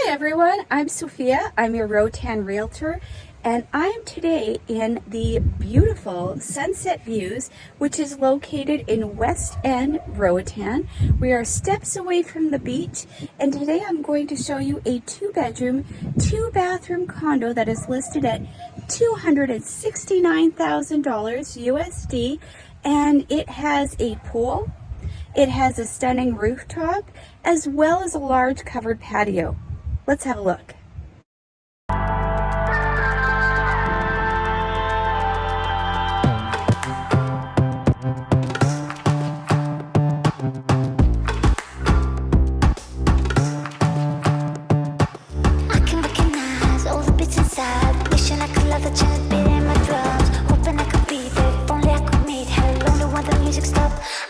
everyone, I'm Sophia. I'm your Rotan Realtor, and I am today in the beautiful Sunset Views, which is located in West End, Roatan. We are steps away from the beach, and today I'm going to show you a 2-bedroom, 2-bathroom condo that is listed at $269,000 USD, and it has a pool. It has a stunning rooftop, as well as a large covered patio. Let's have a look.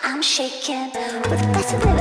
I'm shaking with the best of living.